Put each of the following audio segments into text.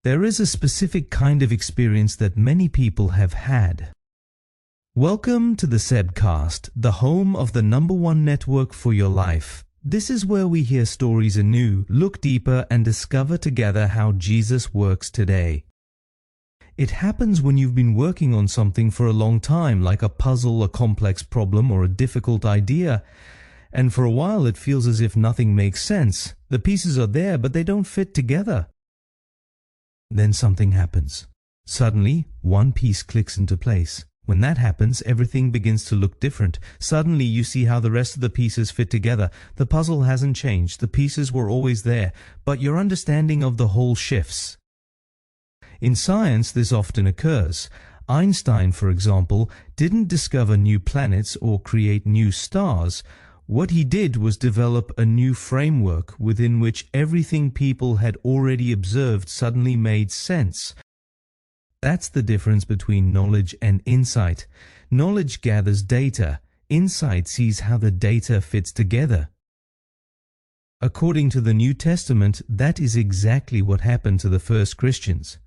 There is a specific kind of experience that many people have had. Welcome to the Sebcast, the home of the #1 network for your life. This is where we hear stories anew, look deeper, and discover together how Jesus works today. It happens when you've been working on something for a long time, like a puzzle, a complex problem, or a difficult idea, and for a while it feels as if nothing makes sense. The pieces are there, but they don't fit together. Then something happens. Suddenly, one piece clicks into place. When that happens, everything begins to look different. Suddenly, you see how the rest of the pieces fit together. The puzzle hasn't changed. The pieces were always there, but your understanding of the whole shifts. In science, this often occurs. Einstein, for example, didn't discover new planets or create new stars. What he did was develop a new framework within which everything people had already observed suddenly made sense. That's the difference between knowledge and insight. Knowledge gathers data. Insight sees how the data fits together. According to the New Testament, that is exactly what happened to the first Christians.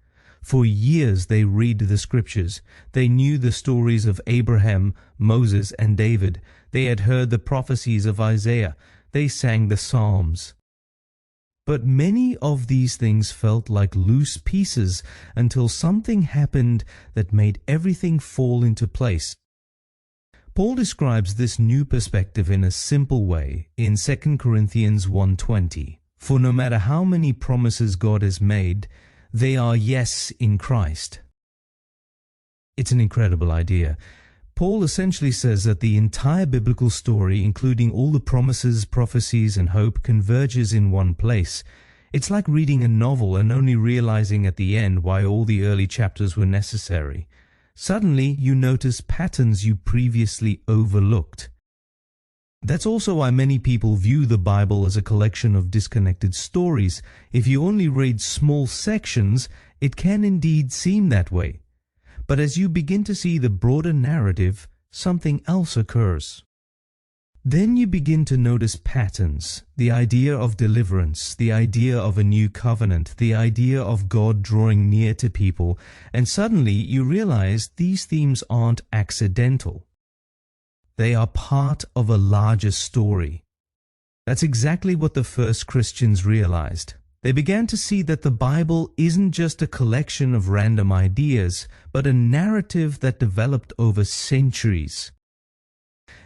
For years they read the scriptures. They knew the stories of Abraham, Moses, and David. They had heard the prophecies of Isaiah. They sang the Psalms. But many of these things felt like loose pieces until something happened that made everything fall into place. Paul describes this new perspective in a simple way in 2 Corinthians 1:20. For no matter how many promises God has made, they are yes in Christ. It's an incredible idea. Paul essentially says that the entire biblical story, including all the promises, prophecies, and hope, converges in one place. It's like reading a novel and only realizing at the end why all the early chapters were necessary. Suddenly, you notice patterns you previously overlooked. That's also why many people view the Bible as a collection of disconnected stories. If you only read small sections, it can indeed seem that way. But as you begin to see the broader narrative, something else occurs. Then you begin to notice patterns, the idea of deliverance, the idea of a new covenant, the idea of God drawing near to people, and suddenly you realize these themes aren't accidental. They are part of a larger story. That's exactly what the first Christians realized. They began to see that the Bible isn't just a collection of random ideas, but a narrative that developed over centuries.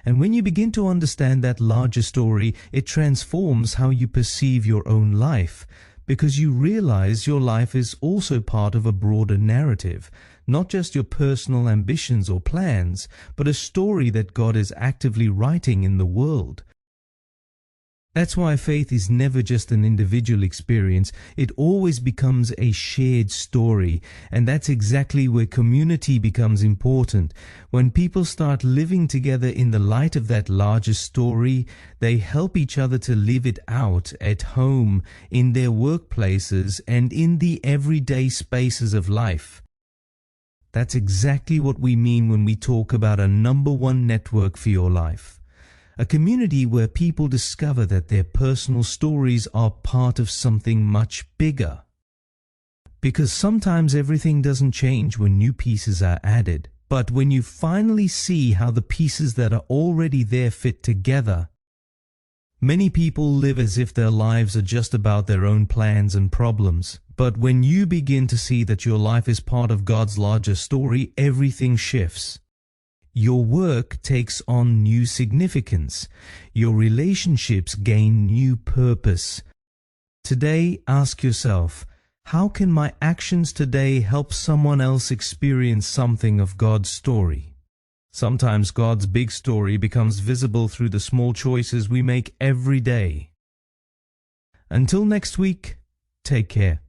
And when you begin to understand that larger story, it transforms how you perceive your own life, because you realize your life is also part of a broader narrative, not just your personal ambitions or plans, but a story that God is actively writing in the world. That's why faith is never just an individual experience, it always becomes a shared story, and that's exactly where community becomes important. When people start living together in the light of that larger story, they help each other to live it out at home, in their workplaces, and in the everyday spaces of life. That's exactly what we mean when we talk about a #1 network for your life. A community where people discover that their personal stories are part of something much bigger. Because sometimes everything doesn't change when new pieces are added, but when you finally see how the pieces that are already there fit together. Many people live as if their lives are just about their own plans and problems, but when you begin to see that your life is part of God's larger story, everything shifts. Your work takes on new significance. Your relationships gain new purpose. Today, ask yourself, how can my actions today help someone else experience something of God's story? Sometimes God's big story becomes visible through the small choices we make every day. Until next week, take care.